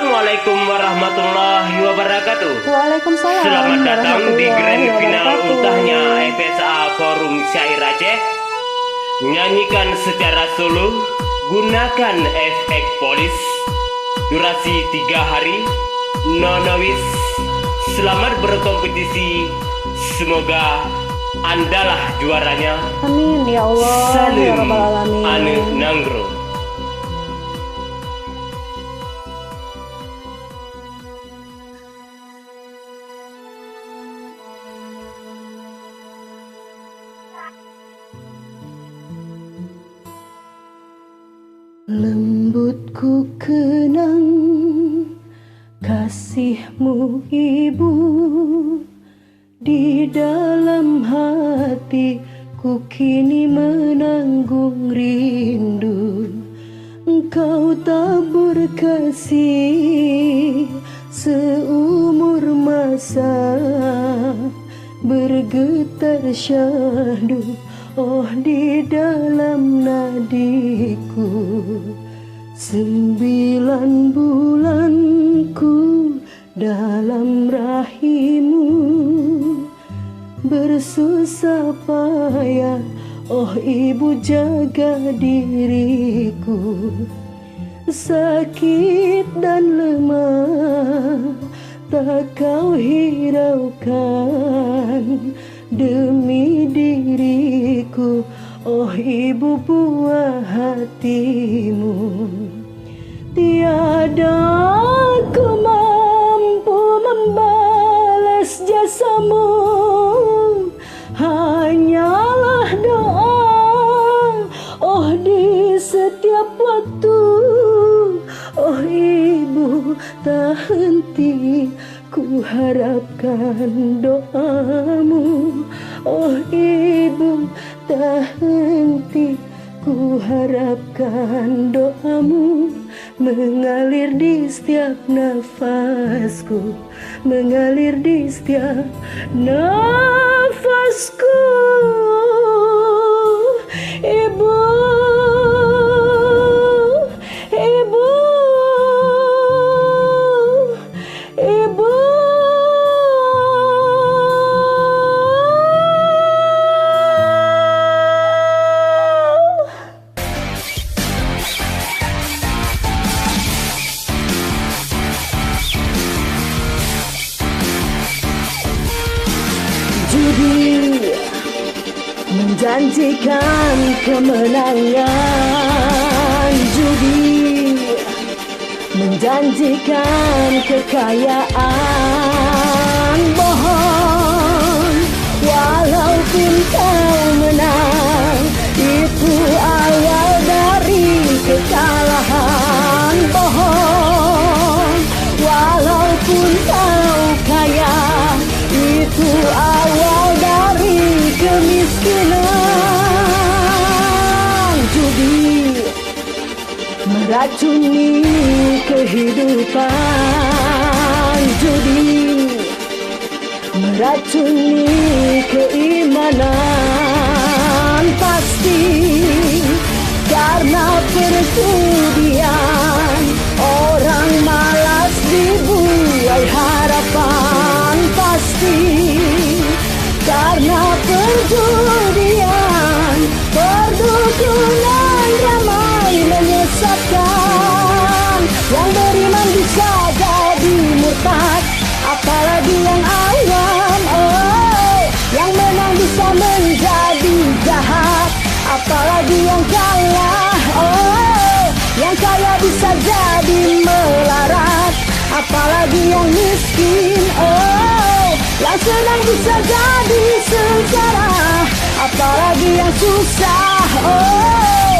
Assalamualaikum warahmatullahi wabarakatuh. Waalaikumsalam Selamat datang di grand warahmatullahi final wabarakatuh. ultahnya FSA Forum Syair Aceh. Nyanyikan secara solo, gunakan efek polis. Durasi 3 hari, nonowis. Selamat berkompetisi. Semoga Andalah juaranya. Amin ya Allah ya Salim Rabbal Alamin. Anu Nanggro. Lembut ku kenang kasihmu ibu, di dalam hatiku kini menanggung rindu. Engkau tabur kasih seumur masa, bergetar syahdu oh di dalam nadiku. 9 bulanku dalam rahimu, bersusah payah oh ibu jaga diriku. Sakit dan lemah tak kau hiraukan demi diriku, oh ibu buah hatimu. Tiada ku mampu membalas jasamu, hanyalah doa oh di setiap waktu. Oh ibu tak henti ku harapkan doamu, oh ibu tak henti ku harapkan doamu, mengalir di setiap nafasku, mengalir di setiap nafasku. Ibu, ibu, ibu. Judi menjanjikan kemenangan, judi menjanjikan kekayaan. Bohong walaupun kau menang, itu awal dari kekalahan. Bohong walaupun kau kaya, itu awal dari kemiskinan. Judi meracuni kehidupan, judi meracuni keimanan. Pasti karena perjudian orang malas dibuai harapan. Pasti karena perjudian perdukunan ramai menyesatkan. Yang beriman bisa jadi murtad, apalagi yang awam. Oh, yang menang bisa menjadi jahat, apalagi yang kalah. Oh, yang kaya bisa jadi melarat, apalagi yang miskin. Oh, yang senang bisa jadi sengsara, apalagi yang susah. Oh.